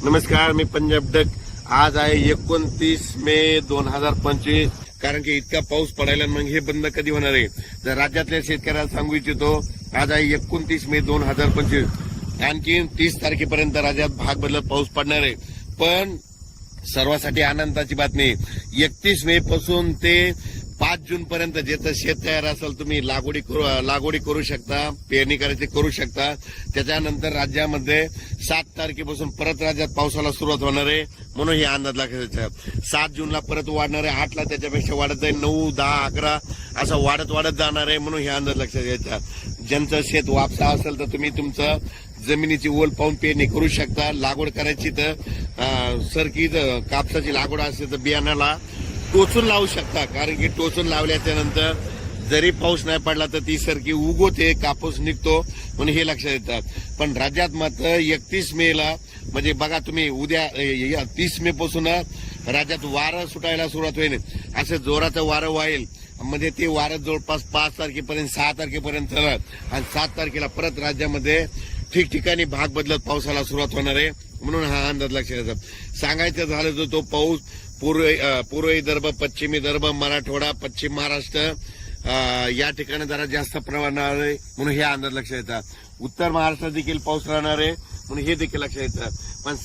नमस्कार, मी पंजाब डक. आज आहे 29 मे 2025. कारण की इतका पाऊस पडायला मग हे बंद कधी होणार आहे. तर राज्यातल्या शेतकऱ्याला सांगू इच्छितो, आज आहे 29 मे 2025. आणखी 30 तारखेपर्यंत राज्यात भाग बदलत पाऊस पडणार आहे. पण सर्वांसाठी आनंदाची बातमी, 31 मे पासून ते 5 जून पर्यंत ज्याचं शेत तयार असेल तुम्ही लागवडी करू शकता, पेरणी करायची करू शकता. त्याच्यानंतर राज्यामध्ये 7 तारखेपासून परत राज्यात पावसाला सुरुवात होणार आहे. म्हणून हे अंदाज लागायचा. 7 जूनला परत वाढणार आहे, 8ला त्याच्यापेक्षा वाढत जाईल, 9, 10, 11 असं वाढत जाणार आहे. म्हणून हे अंदाज लक्षात घ्यायचा. ज्यांचं शेत वापसा असेल तर तुम्ही तुमचं जमिनीची ओल पाहून पेरणी करू शकता. लागवड करायची तर सरकी कापसाची लागवड असेल तर बियाण्याला टोचून लावू शकता. कारण की टोचून लावल्याच्या नंतर जरी पाऊस नाही पडला तर ती सरकी उगवते, कापूस निघतो. म्हणून हे लक्षात येतात. पण राज्यात मात्र 31 मेला म्हणजे बघा तुम्ही, उद्या 30 मे पासून राज्यात वारं सुटायला सुरुवात होईल. असं जोराचं वारं वाईल. म्हणजे ते वारं जवळपास 5 तारखेपर्यंत 6 तारखेपर्यंत आणि 7 तारखेला परत राज्यामध्ये ठिकठिकाणी भाग बदलत पावसाला सुरुवात होणार आहे. म्हणून हा अंदाज लक्षात येतात. सांगायचं झालं तर तो पाऊस पूर्व विदर्भ, पश्चिम विदर्भ, मराठवाडा, पश्चिम महाराष्ट्र या ठिकाणी जरा जास्त प्रमाणात आहे. म्हणून हे अंदाज लक्षात येतात. उत्तर महाराष्ट्रात देखील पाऊस राहणार आहे. म्हणून हे देखील लक्षात येतं. पण